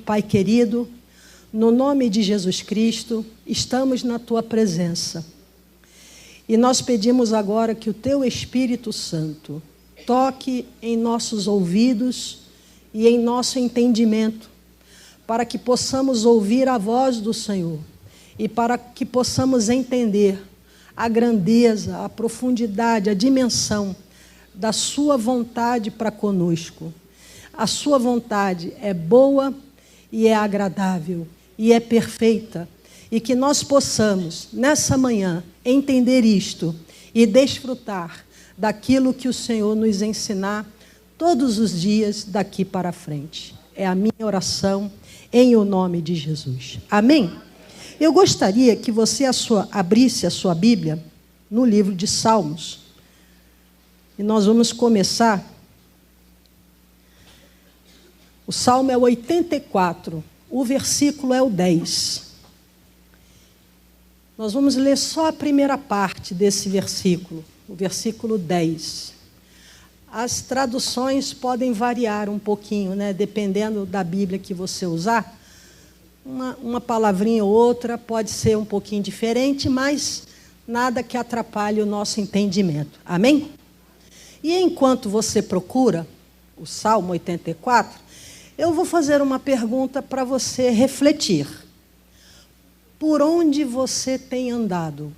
Pai querido, no nome de Jesus Cristo, estamos na Tua presença. E nós pedimos agora que o Teu Espírito Santo toque em nossos ouvidos e em nosso entendimento, para que possamos ouvir a voz do Senhor e para que possamos entender a grandeza, a profundidade, a dimensão da Sua vontade para conosco. A Sua vontade é boa e é agradável e é perfeita, e que nós possamos, nessa manhã, entender isto e desfrutar daquilo que o Senhor nos ensinar todos os dias daqui para frente. É a minha oração em o nome de Jesus. Amém? Eu gostaria que você abrisse a sua Bíblia no livro de Salmos. E nós vamos começar. O Salmo é o 84, o versículo é o 10. Nós vamos ler só a primeira parte desse versículo, o versículo 10. As traduções podem variar um pouquinho, né? Dependendo da Bíblia que você usar. Uma palavrinha ou outra pode ser um pouquinho diferente, mas nada que atrapalhe o nosso entendimento. Amém? E enquanto você procura o Salmo 84, eu vou fazer uma pergunta para você refletir. Por onde você tem andado?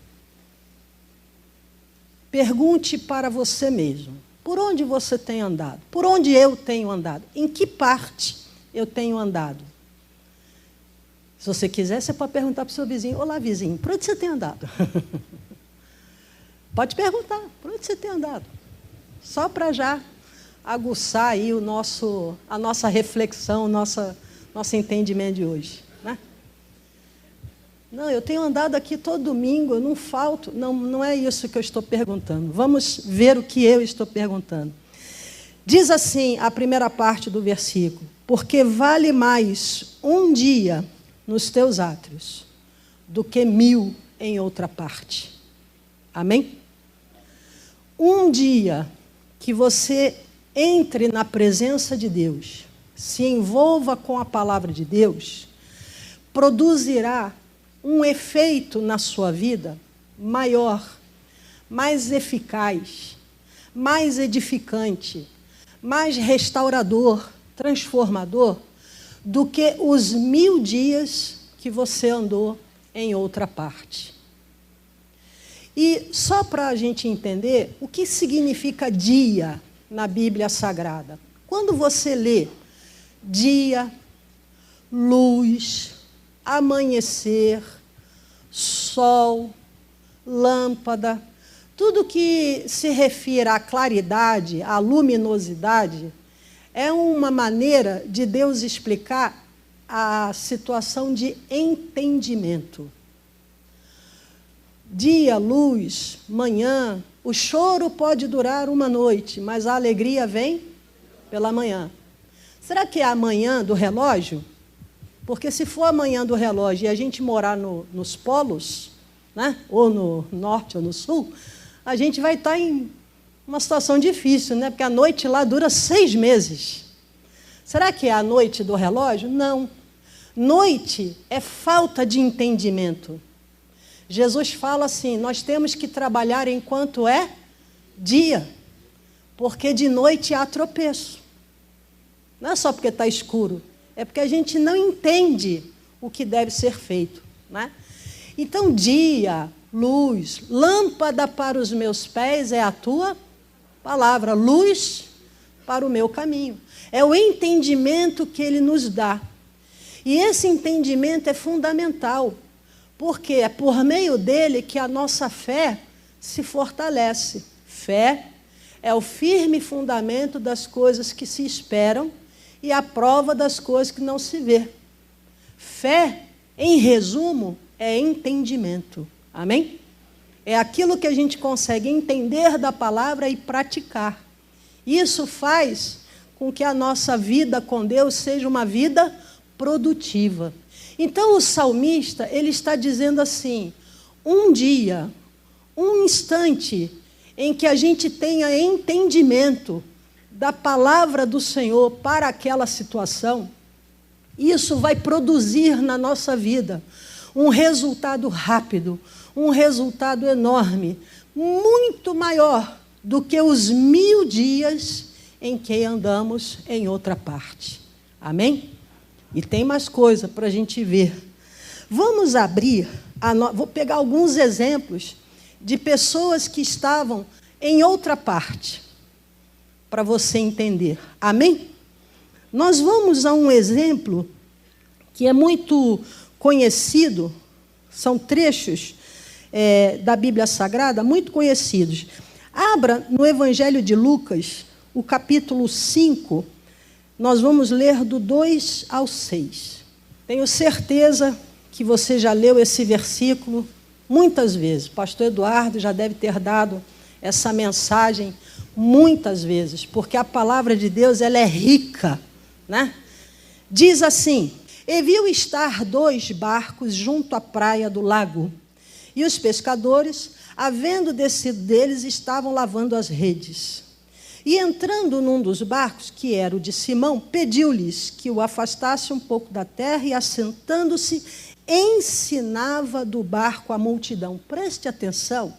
Pergunte para você mesmo. Por onde você tem andado? Por onde eu tenho andado? Em que parte eu tenho andado? Se você quiser, você pode perguntar para o seu vizinho. Olá, vizinho, por onde você tem andado? Pode perguntar, por onde você tem andado? Só para já aguçar aí a nossa reflexão, nosso entendimento de hoje. Né? Não, eu tenho andado aqui todo domingo, eu não falto. Não é isso que eu estou perguntando. Vamos ver o que eu estou perguntando. Diz assim a primeira parte do versículo: porque vale mais um dia nos teus átrios do que 1000 em outra parte. Amém? Um dia que você entre na presença de Deus, se envolva com a palavra de Deus, produzirá um efeito na sua vida maior, mais eficaz, mais edificante, mais restaurador, transformador, do que os 1000 dias que você andou em outra parte. E só para a gente entender o que significa dia na Bíblia Sagrada. Quando você lê dia, luz, amanhecer, sol, lâmpada, tudo que se refira à claridade, à luminosidade, é uma maneira de Deus explicar a situação de entendimento. Dia, luz, manhã, o choro pode durar uma noite, mas a alegria vem pela manhã. Será que é a manhã do relógio? Porque se for a manhã do relógio e a gente morar nos polos, né? Ou no norte ou no sul, a gente vai estar em uma situação difícil, né? Porque a noite lá dura 6 meses. Será que é a noite do relógio? Não. Noite é falta de entendimento. Jesus fala assim, nós temos que trabalhar enquanto é dia, porque de noite há tropeço. Não é só porque está escuro, é porque a gente não entende o que deve ser feito. Né? Então, dia, luz, lâmpada para os meus pés é a tua palavra, luz para o meu caminho. É o entendimento que ele nos dá. E esse entendimento é fundamental, porque é por meio dele que a nossa fé se fortalece. Fé é o firme fundamento das coisas que se esperam e a prova das coisas que não se vê. Fé, em resumo, é entendimento. Amém? É aquilo que a gente consegue entender da palavra e praticar. Isso faz com que a nossa vida com Deus seja uma vida produtiva. Então o salmista, ele está dizendo assim, um dia, um instante em que a gente tenha entendimento da palavra do Senhor para aquela situação, Isso vai produzir na nossa vida um resultado rápido, um resultado enorme, muito maior do que os 1000 dias em que andamos em outra parte. Amém? E tem mais coisa para a gente ver. Vamos abrir, vou pegar alguns exemplos de pessoas que estavam em outra parte, para você entender. Amém? Nós vamos a um exemplo que é muito conhecido, são trechos da Bíblia Sagrada muito conhecidos. Abra no Evangelho de Lucas, o capítulo 5, nós vamos ler do 2 ao 6. Tenho certeza que você já leu esse versículo muitas vezes. O pastor Eduardo já deve ter dado essa mensagem muitas vezes, porque a palavra de Deus ela é rica, né? Diz assim: e viu estar 2 barcos junto à praia do lago, e os pescadores, havendo descido deles, estavam lavando as redes. E entrando num dos barcos, que era o de Simão, pediu-lhes que o afastasse um pouco da terra, e assentando-se, ensinava do barco a multidão. Preste atenção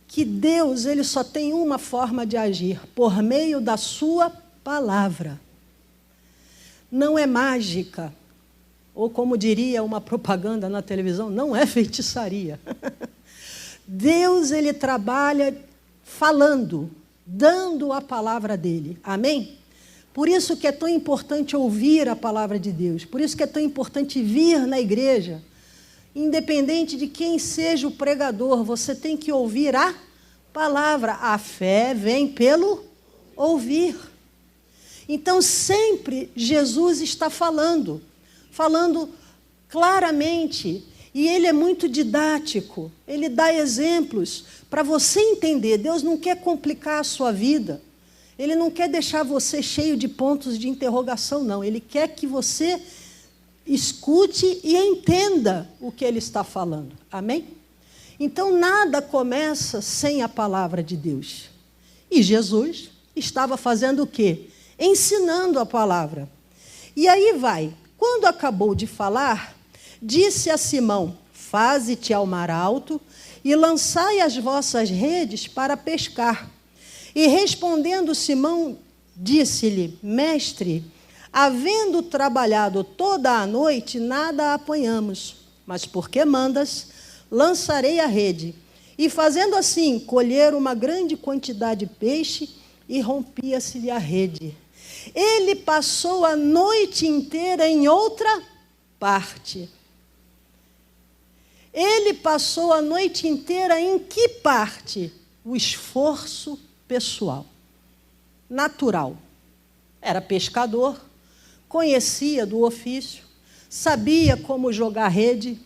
que Deus ele só tem uma forma de agir, por meio da sua palavra. Não é mágica, ou como diria uma propaganda na televisão, não é feitiçaria. Deus ele trabalha falando, dando a palavra dele. Amém? Por isso que é tão importante ouvir a palavra de Deus. Por isso que é tão importante vir na igreja. Independente de quem seja o pregador, você tem que ouvir a palavra. A fé vem pelo ouvir. Então, sempre Jesus está falando claramente. E ele é muito didático. Ele dá exemplos para você entender. Deus não quer complicar a sua vida. Ele não quer deixar você cheio de pontos de interrogação, não. Ele quer que você escute e entenda o que ele está falando. Amém? Então, nada começa sem a palavra de Deus. E Jesus estava fazendo o quê? Ensinando a palavra. E aí vai. Quando acabou de falar, disse a Simão: faze-te ao mar alto e lançai as vossas redes para pescar. E respondendo Simão, disse-lhe: mestre, havendo trabalhado toda a noite, nada apanhamos, mas porque mandas, lançarei a rede. E fazendo assim, colheram uma grande quantidade de peixe e rompia-se-lhe a rede. Ele passou a noite inteira em outra parte. Ele passou a noite inteira em que parte? O esforço pessoal, natural. Era pescador, conhecia do ofício, sabia como jogar rede,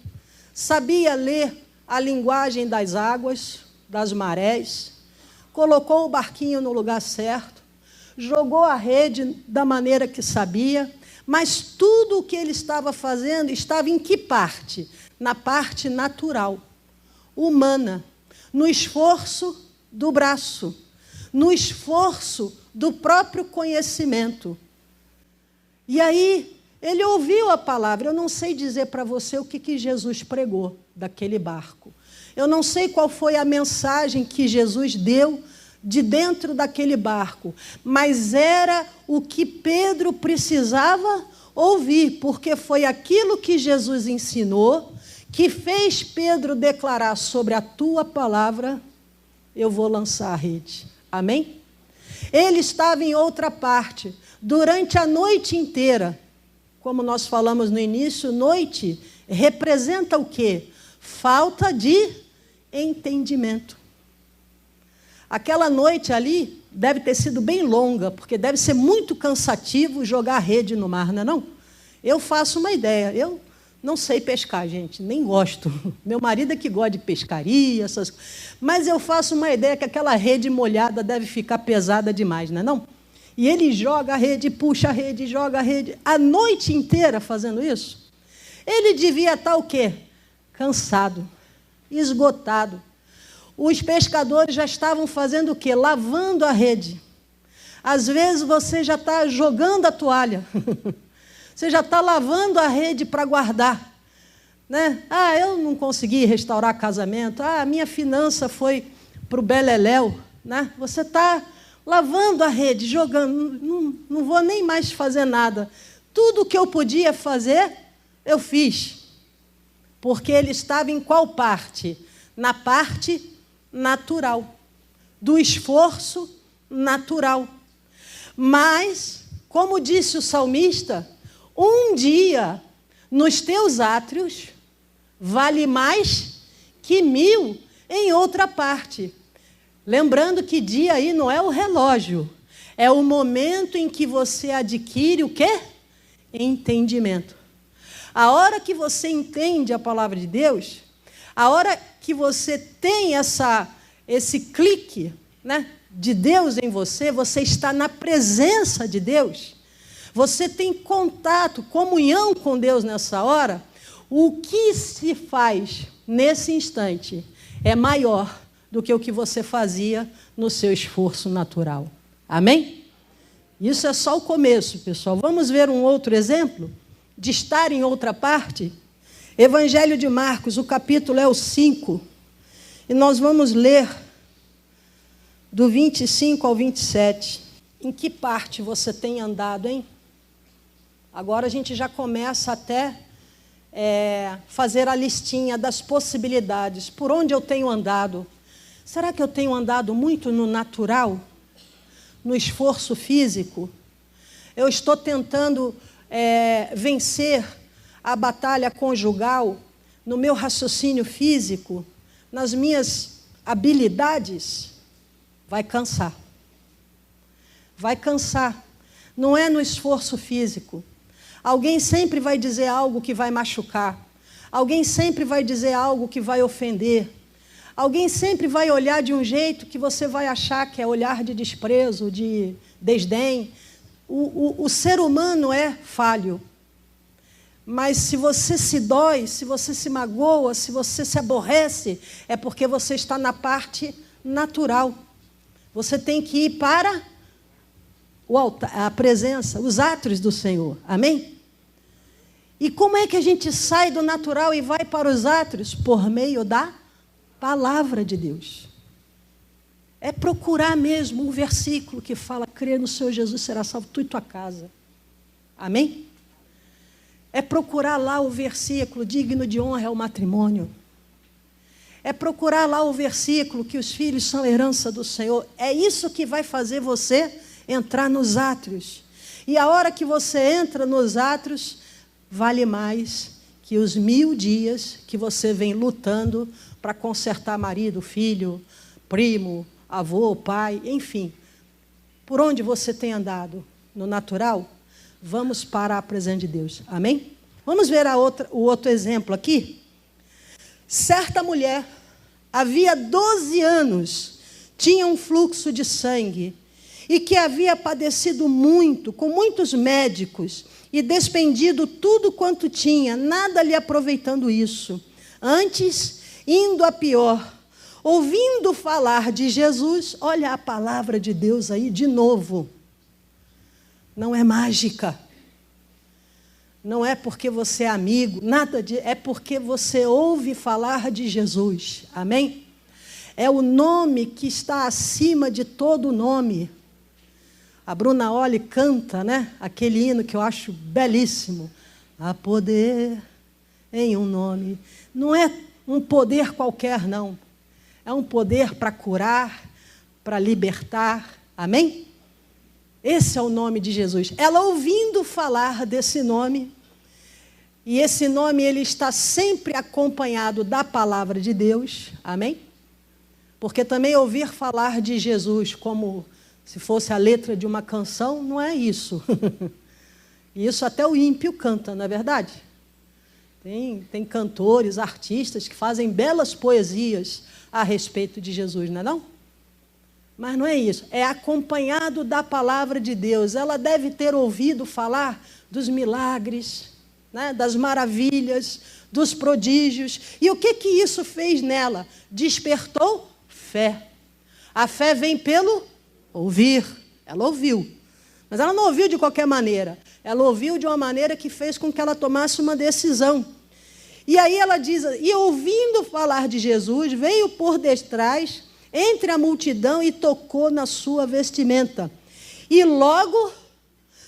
sabia ler a linguagem das águas, das marés, colocou o barquinho no lugar certo, jogou a rede da maneira que sabia, mas tudo o que ele estava fazendo estava em que parte? Na parte natural, humana, no esforço do braço, no esforço do próprio conhecimento. E aí, ele ouviu a palavra. Eu não sei dizer para você o que Jesus pregou daquele barco. Eu não sei qual foi a mensagem que Jesus deu de dentro daquele barco, mas era o que Pedro precisava ouvir, porque foi aquilo que Jesus ensinou que fez Pedro declarar: sobre a tua palavra eu vou lançar a rede. Amém? Ele estava em outra parte, durante a noite inteira. Como nós falamos no início, noite representa o quê? Falta de entendimento. Aquela noite ali deve ter sido bem longa, porque deve ser muito cansativo jogar rede no mar, não é não? Eu faço uma ideia. Eu não sei pescar, gente, nem gosto. Meu marido é que gosta de pescaria, essas coisas. Mas eu faço uma ideia que aquela rede molhada deve ficar pesada demais, não é não? E ele joga a rede, puxa a rede, joga a rede, a noite inteira fazendo isso. Ele devia estar o quê? Cansado, esgotado. Os pescadores já estavam fazendo o quê? Lavando a rede. Às vezes você já está jogando a toalha. Você já está lavando a rede para guardar, né? Ah, eu não consegui restaurar casamento. Ah, a minha finança foi para o beleléu, né? Você está lavando a rede, jogando. Não vou nem mais fazer nada. Tudo o que eu podia fazer, eu fiz. Porque ele estava em qual parte? Na parte natural, do esforço natural. Mas, como disse o salmista, um dia nos teus átrios vale mais que 1000 em outra parte. Lembrando que dia aí não é o relógio, é o momento em que você adquire o quê? Entendimento. A hora que você entende a palavra de Deus, a hora que você tem esse clique, né, de Deus em você, você está na presença de Deus, você tem contato, comunhão com Deus nessa hora, o que se faz nesse instante é maior do que o que você fazia no seu esforço natural. Amém? Isso é só o começo, pessoal. Vamos ver um outro exemplo de estar em outra parte? Evangelho de Marcos, o capítulo é o 5, e nós vamos ler do 25 ao 27. Em que parte você tem andado, hein? Agora a gente já começa até fazer a listinha das possibilidades. Por onde eu tenho andado? Será que eu tenho andado muito no natural? No esforço físico? Eu estou tentando vencer a batalha conjugal no meu raciocínio físico, nas minhas habilidades? Vai cansar. Vai cansar. Não é no esforço físico. Alguém sempre vai dizer algo que vai machucar. Alguém sempre vai dizer algo que vai ofender. Alguém sempre vai olhar de um jeito que você vai achar que é olhar de desprezo, de desdém. O ser humano é falho. Mas se você se dói, se você se magoa, se você se aborrece, é porque você está na parte natural. Você tem que ir para o altar, a presença, os átrios do Senhor. Amém? E como é que a gente sai do natural e vai para os átrios? Por meio da palavra de Deus. É procurar mesmo um versículo que fala: crê no Senhor Jesus, será salvo tu e tua casa. Amém? É procurar lá o versículo: digno de honra é o matrimônio. É procurar lá o versículo que os filhos são herança do Senhor. É isso que vai fazer você entrar nos átrios. E a hora que você entra nos átrios, vale mais que os 1000 dias que você vem lutando para consertar marido, filho, primo, avô, pai, enfim. Por onde você tem andado? No natural? Vamos para a presença de Deus. Amém? Vamos ver o outro exemplo aqui. Certa mulher, havia 12 anos, tinha um fluxo de sangue e que havia padecido muito, com muitos médicos, e despendido tudo quanto tinha, nada lhe aproveitando isso. Antes, indo a pior, ouvindo falar de Jesus, olha a palavra de Deus aí de novo. Não é mágica. Não é porque você é amigo, nada de, é porque você ouve falar de Jesus. Amém? É o nome que está acima de todo nome. A Bruna Olli canta, né? Aquele hino que eu acho belíssimo. Há poder em um nome. Não é um poder qualquer, não. É um poder para curar, para libertar. Amém? Esse é o nome de Jesus. Ela ouvindo falar desse nome, e esse nome ele está sempre acompanhado da palavra de Deus. Amém? Porque também ouvir falar de Jesus como se fosse a letra de uma canção, não é isso. Isso até o ímpio canta, não é verdade? Tem cantores, artistas que fazem belas poesias a respeito de Jesus, não é não? Mas não é isso, é acompanhado da palavra de Deus. Ela deve ter ouvido falar dos milagres, né, das maravilhas, dos prodígios. E o que isso fez nela? Despertou fé. A fé vem pelo ouvir. Ela ouviu. Mas ela não ouviu de qualquer maneira. Ela ouviu de uma maneira que fez com que ela tomasse uma decisão. E aí ela diz, e ouvindo falar de Jesus, veio por detrás, entre a multidão, e tocou na sua vestimenta. E logo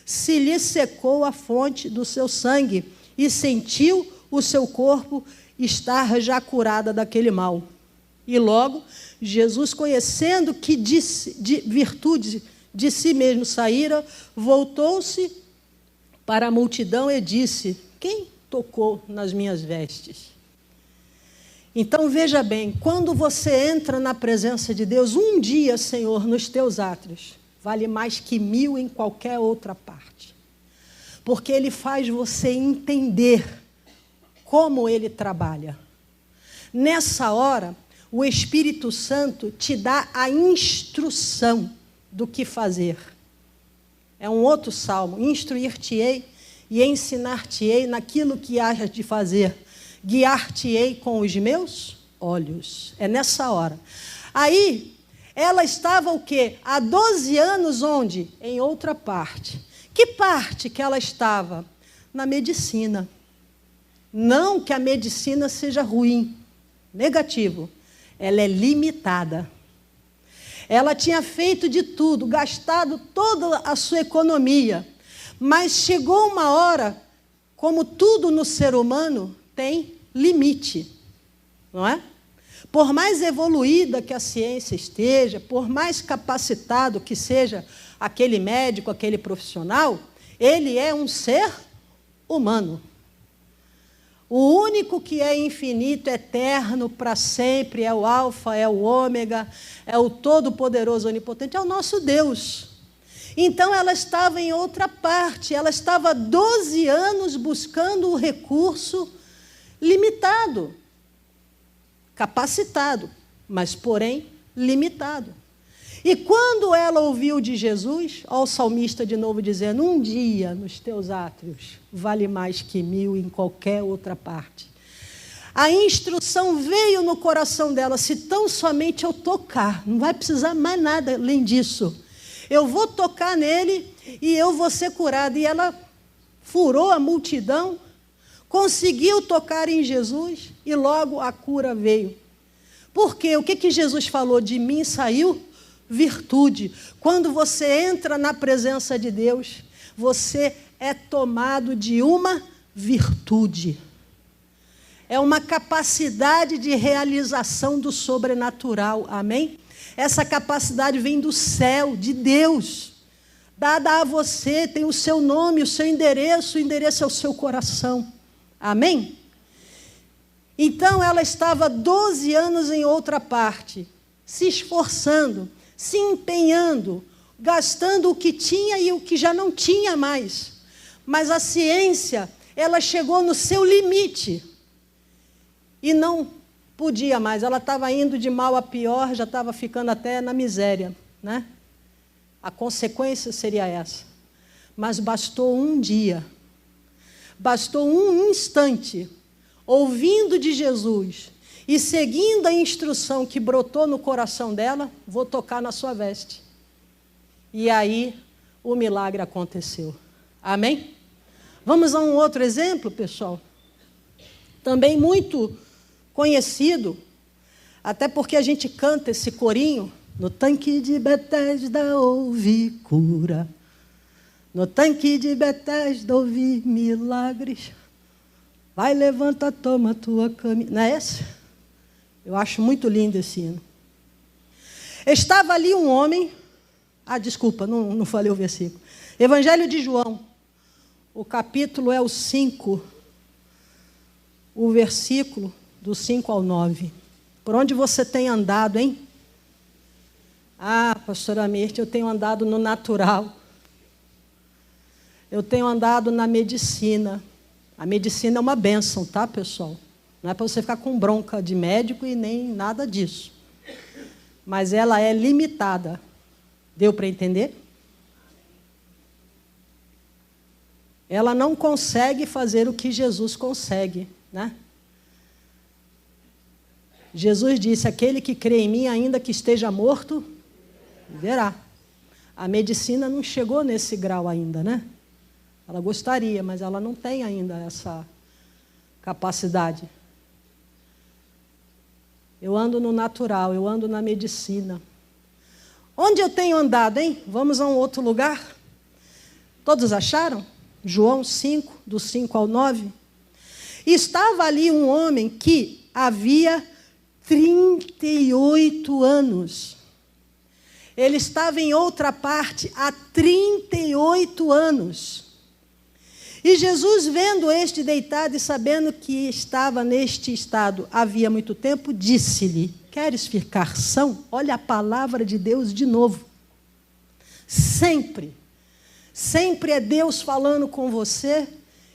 se lhe secou a fonte do seu sangue, e sentiu o seu corpo estar já curada daquele mal. E logo, Jesus, conhecendo que de virtude de si mesmo saíra, voltou-se para a multidão e disse, quem tocou nas minhas vestes? Então, veja bem, quando você entra na presença de Deus, um dia, Senhor, nos teus átrios, vale mais que 1000 em qualquer outra parte. Porque Ele faz você entender como Ele trabalha. Nessa hora, o Espírito Santo te dá a instrução do que fazer. É um outro salmo. Instruir-te-ei e ensinar-te-ei naquilo que has de fazer. Guiar-te-ei com os meus olhos. É nessa hora. Aí, ela estava o quê? Há 12 anos onde? Em outra parte. Que parte que ela estava? Na medicina. Não que a medicina seja ruim. Negativo. Ela é limitada. Ela tinha feito de tudo, gastado toda a sua economia. Mas chegou uma hora, como tudo no ser humano, tem limite. Não é? Por mais evoluída que a ciência esteja, por mais capacitado que seja aquele médico, aquele profissional, ele é um ser humano. O único que é infinito, eterno, para sempre, é o alfa, é o ômega, é o todo-poderoso, onipotente, é o nosso Deus. Então, ela estava em outra parte, ela estava 12 anos buscando o recurso limitado, capacitado, mas, porém, limitado. E quando ela ouviu de Jesus, ó, o salmista de novo dizendo, um dia nos teus átrios vale mais que 1000 em qualquer outra parte. A instrução veio no coração dela, se tão somente eu tocar, não vai precisar mais nada além disso. Eu vou tocar nele e eu vou ser curada. E ela furou a multidão, conseguiu tocar em Jesus e logo a cura veio. Por quê? O que Jesus falou? De mim saiu virtude. Quando você entra na presença de Deus, você é tomado de uma virtude. É uma capacidade de realização do sobrenatural. Amém? Essa capacidade vem do céu, de Deus. Dada a você, tem o seu nome, o seu endereço, o endereço é o seu coração. Amém? Então, ela estava 12 anos em outra parte, se esforçando, se empenhando, gastando o que tinha e o que já não tinha mais. Mas a ciência, ela chegou no seu limite e não podia mais. Ela estava indo de mal a pior, já estava ficando até na miséria, né? A consequência seria essa. Mas bastou um dia, bastou um instante, ouvindo de Jesus e seguindo a instrução que brotou no coração dela, vou tocar na sua veste. E aí o milagre aconteceu. Amém? Vamos a um outro exemplo, pessoal? Também muito conhecido, até porque a gente canta esse corinho, no tanque de Betesda houve cura, no tanque de Betesda houve milagres, vai, levanta, toma a tua cama. Não é esse? Eu acho muito lindo esse hino. Estava ali um homem, desculpa, não falei o versículo. Evangelho de João, o capítulo é o 5, o versículo do 5 ao 9. Por onde você tem andado, hein? Pastora Mirte, eu tenho andado no natural. Eu tenho andado na medicina. A medicina é uma bênção, tá, pessoal? Não é para você ficar com bronca de médico e nem nada disso. Mas ela é limitada. Deu para entender? Ela não consegue fazer o que Jesus consegue, né? Jesus disse, aquele que crê em mim, ainda que esteja morto, viverá. A medicina não chegou nesse grau ainda, né? Ela gostaria, mas ela não tem ainda essa capacidade. Eu ando no natural, eu ando na medicina. Onde eu tenho andado, hein? Vamos a um outro lugar? Todos acharam? João 5, do 5 ao 9. E estava ali um homem que havia 38 anos. Ele estava em outra parte há 38 anos. E Jesus, vendo este deitado e sabendo que estava neste estado havia muito tempo, disse-lhe: queres ficar são? Olha a palavra de Deus de novo. Sempre é Deus falando com você,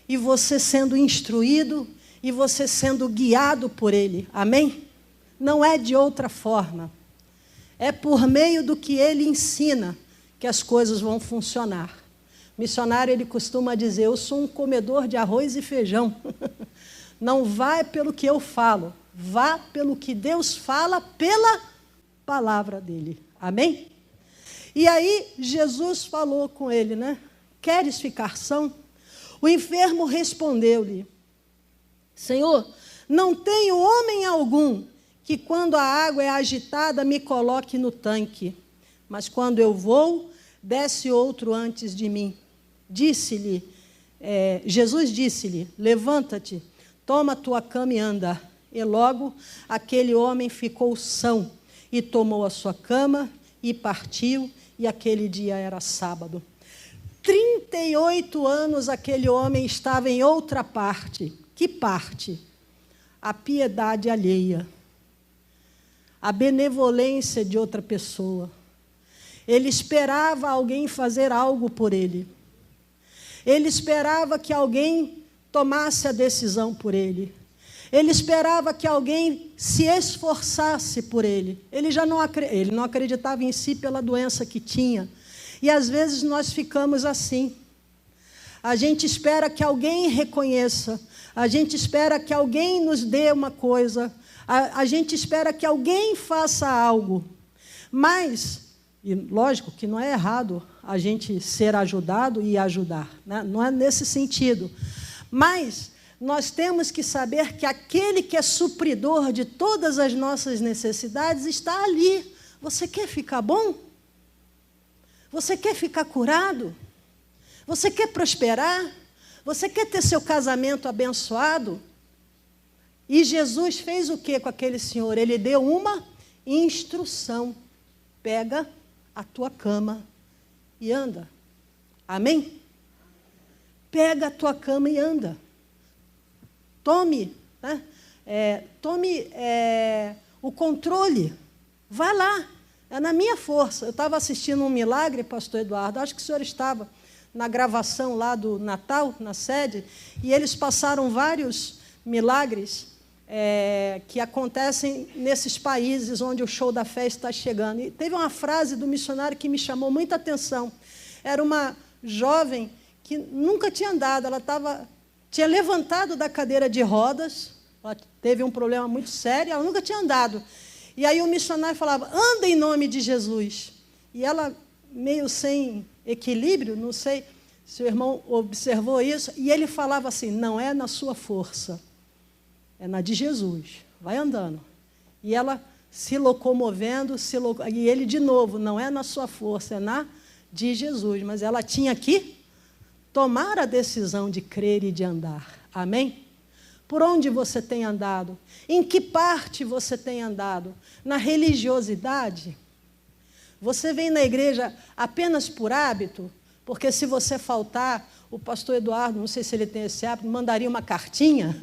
e você sendo instruído, e você sendo guiado por Ele. Amém? Não é de outra forma. É por meio do que Ele ensina que as coisas vão funcionar. Missionário, ele costuma dizer: eu sou um comedor de arroz e feijão. Não vai pelo que eu falo, vá pelo que Deus fala pela palavra dele. Amém? E aí Jesus falou com ele, né? Queres ficar são? O enfermo respondeu-lhe: Senhor, não tenho homem algum que quando a água é agitada me coloque no tanque, mas quando eu vou, desce outro antes de mim. Jesus disse-lhe: levanta-te, toma a tua cama e anda. E logo aquele homem ficou são, e tomou a sua cama e partiu, e aquele dia era sábado. 38 anos aquele homem estava em outra parte. Que parte? A piedade alheia, a benevolência de outra pessoa. Ele esperava alguém fazer algo por ele. Ele esperava que alguém tomasse a decisão por ele. Ele esperava que alguém se esforçasse por ele. Ele não acreditava em si pela doença que tinha. E às vezes nós ficamos assim. A gente espera que alguém reconheça. A gente espera que alguém nos dê uma coisa. A gente espera que alguém faça algo. Mas, e lógico que não é errado a gente ser ajudado e ajudar, né? Não é nesse sentido. Mas nós temos que saber que aquele que é supridor de todas as nossas necessidades está ali. Você quer ficar bom? Você quer ficar curado? Você quer prosperar? Você quer ter seu casamento abençoado? E Jesus fez o que com aquele senhor? Ele deu uma instrução. Pega a tua cama e anda. Amém? Pega a tua cama e anda. Tome, né? O controle. Vai lá. É na minha força. Eu estava assistindo um milagre, pastor Eduardo, acho que o senhor estava na gravação lá do Natal, na sede, e eles passaram vários milagres que acontecem nesses países onde o show da fé está chegando. E teve uma frase do missionário que me chamou muita atenção. Era uma jovem que nunca tinha andado, tinha levantado da cadeira de rodas, ela teve um problema muito sério, ela nunca tinha andado. E aí o missionário falava: anda em nome de Jesus. E ela, meio sem equilíbrio, não sei se o irmão observou isso, e ele falava assim: não é na sua força, é na de Jesus, vai andando. E ela se locomovendo, e ele de novo: não é na sua força, é na de Jesus. Mas ela tinha que tomar a decisão de crer e de andar. Amém? Por onde você tem andado? Em que parte você tem andado? Na religiosidade? Você vem na igreja apenas por hábito? Porque se você faltar, o pastor Eduardo, não sei se ele tem esse hábito, mandaria uma cartinha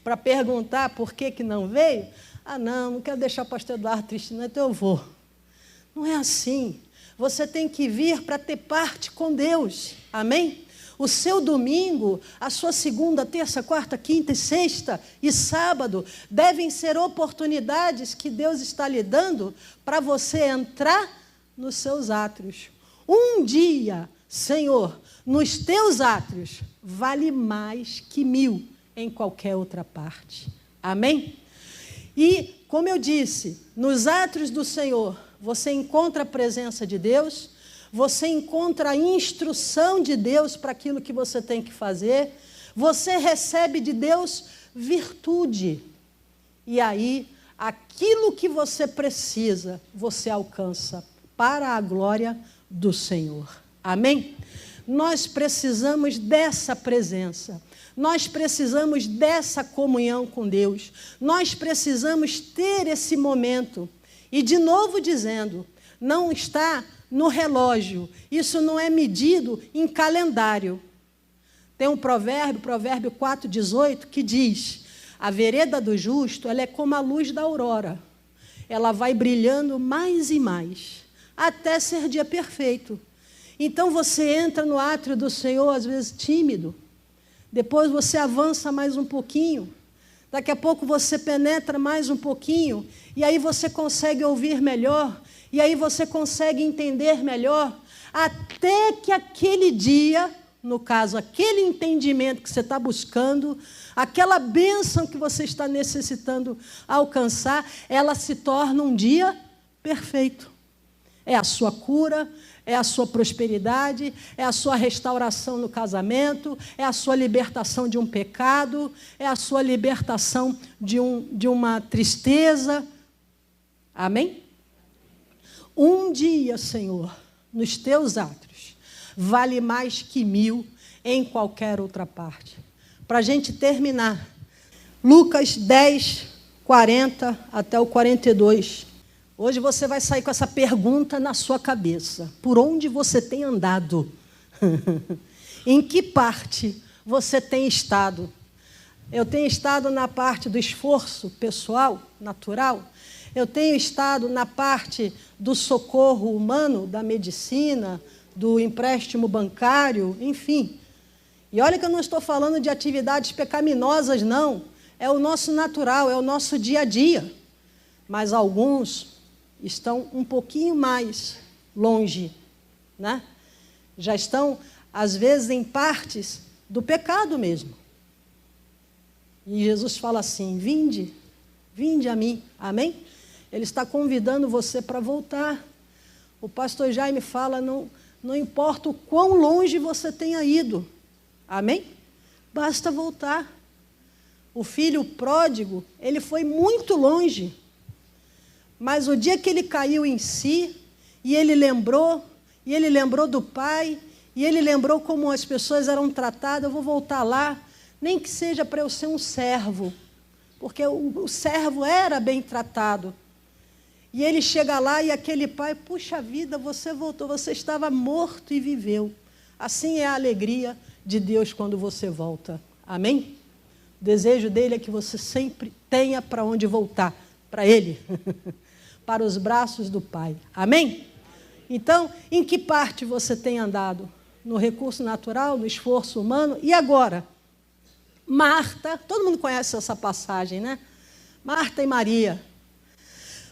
para perguntar por que não veio. Ah, não quero deixar o pastor Eduardo triste, não, então eu vou. Não é assim. Você tem que vir para ter parte com Deus. Amém? O seu domingo, a sua segunda, terça, quarta, quinta e sexta e sábado devem ser oportunidades que Deus está lhe dando para você entrar nos seus átrios. Um dia, Senhor, nos teus átrios vale mais que 1000 em qualquer outra parte. Amém? E, como eu disse, nos átrios do Senhor você encontra a presença de Deus, você encontra a instrução de Deus para aquilo que você tem que fazer, você recebe de Deus virtude. E aí, aquilo que você precisa, você alcança para a glória do Senhor. Amém? Nós precisamos dessa presença. Nós precisamos dessa comunhão com Deus. Nós precisamos ter esse momento. E, de novo dizendo, não está no relógio. Isso não é medido em calendário. Tem um provérbio 4,18, que diz: a vereda do justo, ela é como a luz da aurora. Ela vai brilhando mais e mais, até ser dia perfeito. Então você entra no átrio do Senhor, às vezes tímido. Depois você avança mais um pouquinho. Daqui a pouco você penetra mais um pouquinho. E aí você consegue ouvir melhor. E aí você consegue entender melhor. Até que aquele dia, no caso, aquele entendimento que você está buscando, aquela bênção que você está necessitando alcançar, ela se torna um dia perfeito. É a sua cura, é a sua prosperidade, é a sua restauração no casamento, é a sua libertação de um pecado, é a sua libertação de uma tristeza. Amém? Um dia, Senhor, nos teus átrios, vale mais que 1000 em qualquer outra parte. Para a gente terminar, Lucas 10, 40 até o 42. Hoje você vai sair com essa pergunta na sua cabeça. Por onde você tem andado? Em que parte você tem estado? Eu tenho estado na parte do esforço pessoal, natural. Eu tenho estado na parte do socorro humano, da medicina, do empréstimo bancário, enfim. E olha que eu não estou falando de atividades pecaminosas, não. É o nosso natural, é o nosso dia a dia. Mas alguns estão um pouquinho mais longe, né? Já estão, às vezes, em partes do pecado mesmo. E Jesus fala assim: vinde, vinde a mim. Amém? Ele está convidando você para voltar. O pastor Jaime fala, não importa o quão longe você tenha ido. Amém? Basta voltar. O filho pródigo, ele foi muito longe. Mas o dia que ele caiu em si, e ele lembrou do pai, e ele lembrou como as pessoas eram tratadas, eu vou voltar lá, nem que seja para eu ser um servo, porque o servo era bem tratado. E ele chega lá e aquele pai, puxa vida, você voltou, você estava morto e viveu. Assim é a alegria de Deus quando você volta. Amém? O desejo dele é que você sempre tenha para onde voltar, para ele. Para os braços do Pai. Amém? Então, em que parte você tem andado? No recurso natural, no esforço humano? E agora? Marta, todo mundo conhece essa passagem, né? Marta e Maria.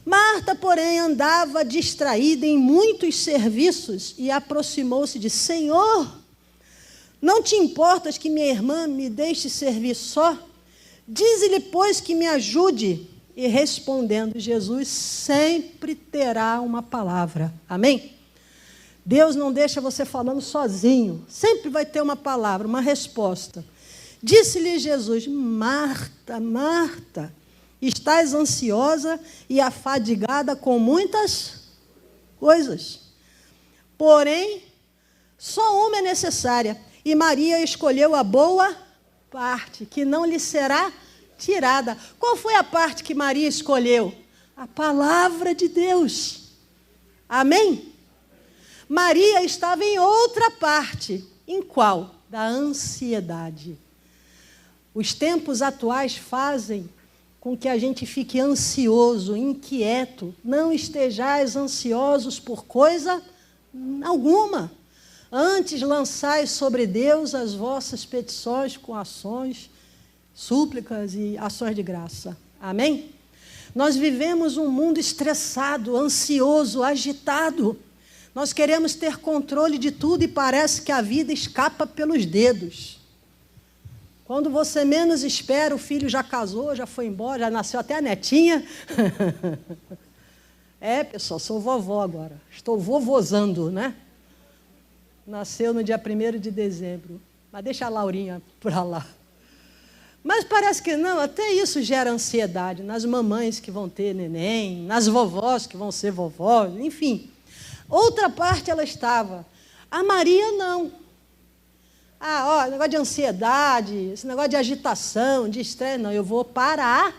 Marta, porém, andava distraída em muitos serviços e aproximou-se de: Senhor, não te importas que minha irmã me deixe servir só? Dize-lhe, pois, que me ajude. E respondendo, Jesus sempre terá uma palavra. Amém? Deus não deixa você falando sozinho. Sempre vai ter uma palavra, uma resposta. Disse-lhe Jesus: Marta, Marta, estás ansiosa e afadigada com muitas coisas. Porém, só uma é necessária. E Maria escolheu a boa parte, que não lhe será tirada. Qual foi a parte que Maria escolheu? A palavra de Deus. Amém? Maria estava em outra parte. Em qual? Da ansiedade. Os tempos atuais fazem com que a gente fique ansioso, inquieto. Não estejais ansiosos por coisa alguma. Antes lançai sobre Deus as vossas petições com ações, súplicas e ações de graça. Amém? Nós vivemos um mundo estressado, ansioso, agitado. Nós queremos ter controle de tudo e parece que a vida escapa pelos dedos. Quando você menos espera, o filho já casou, já foi embora, já nasceu até a netinha. É, pessoal, sou vovó agora. Estou vovozando, né? Nasceu no dia 1º de dezembro. Mas deixa a Laurinha para lá. Mas parece que não, até isso gera ansiedade nas mamães que vão ter neném, nas vovós que vão ser vovós, enfim. Outra parte ela estava. A Maria não. Negócio de ansiedade, esse negócio de agitação, de estresse, não, eu vou para a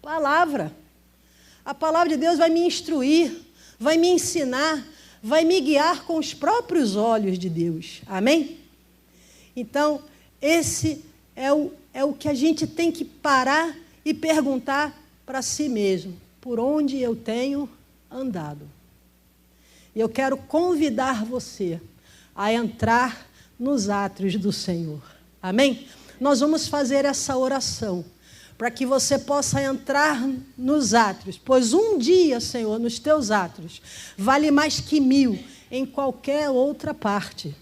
palavra. A palavra de Deus vai me instruir, vai me ensinar, vai me guiar com os próprios olhos de Deus. Amém? Então, esse é o que a gente tem que parar e perguntar para si mesmo. Por onde eu tenho andado? E eu quero convidar você a entrar nos átrios do Senhor. Amém? Nós vamos fazer essa oração para que você possa entrar nos átrios, pois um dia, Senhor, nos teus átrios, vale mais que 1000 em qualquer outra parte.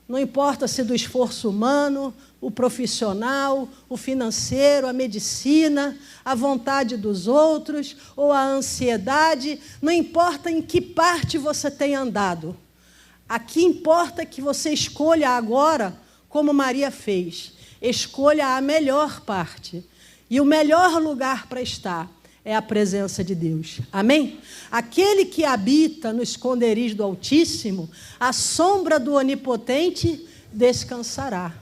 Não importa se do esforço humano, o profissional, o financeiro, a medicina, a vontade dos outros ou a ansiedade, não importa em que parte você tem andado. Aqui importa que você escolha agora, como Maria fez, escolha a melhor parte. E o melhor lugar para estar é a presença de Deus. Amém? Aquele que habita no esconderijo do Altíssimo, a sombra do Onipotente descansará.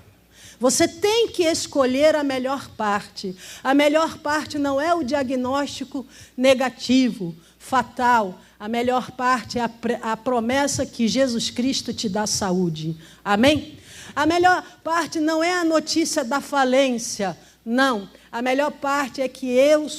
Você tem que escolher a melhor parte. A melhor parte não é o diagnóstico negativo, fatal. A melhor parte é a promessa que Jesus Cristo te dá saúde. Amém? A melhor parte não é a notícia da falência. Não. A melhor parte é que Deus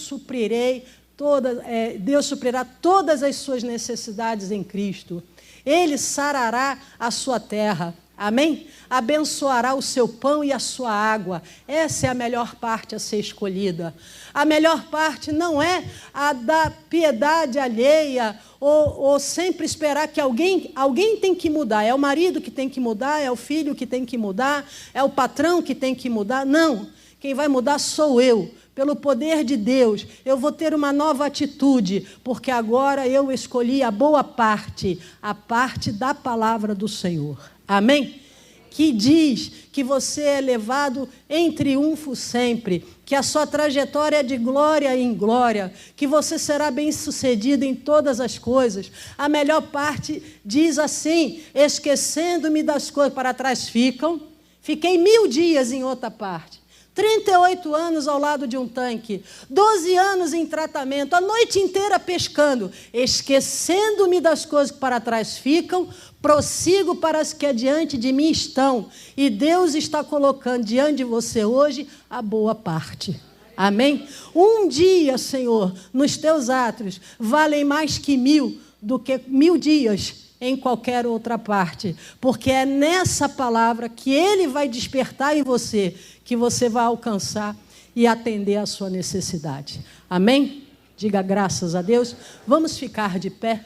suprirá todas as suas necessidades em Cristo. Ele sarará a sua terra. Amém? Abençoará o seu pão e a sua água. Essa é a melhor parte a ser escolhida. A melhor parte não é a da piedade alheia ou sempre esperar que alguém tem que mudar. É o marido que tem que mudar, é o filho que tem que mudar, é o patrão que tem que mudar. Não. Quem vai mudar sou eu. Pelo poder de Deus, eu vou ter uma nova atitude, porque agora eu escolhi a boa parte, a parte da palavra do Senhor. Amém? Que diz que você é levado em triunfo sempre, que a sua trajetória é de glória em glória, que você será bem-sucedido em todas as coisas. A melhor parte diz assim: esquecendo-me das coisas para trás fiquei 1000 dias em outra parte. 38 anos ao lado de um tanque, 12 anos em tratamento, a noite inteira pescando, esquecendo-me das coisas que para trás ficam, prossigo para as que adiante de mim estão, e Deus está colocando diante de você hoje a boa parte. Amém? Um dia, Senhor, nos teus átrios, valem mais que 1000 do que 1000 dias em qualquer outra parte, porque é nessa palavra que Ele vai despertar em você, que você vai alcançar e atender a sua necessidade. Amém? Diga graças a Deus. Vamos ficar de pé.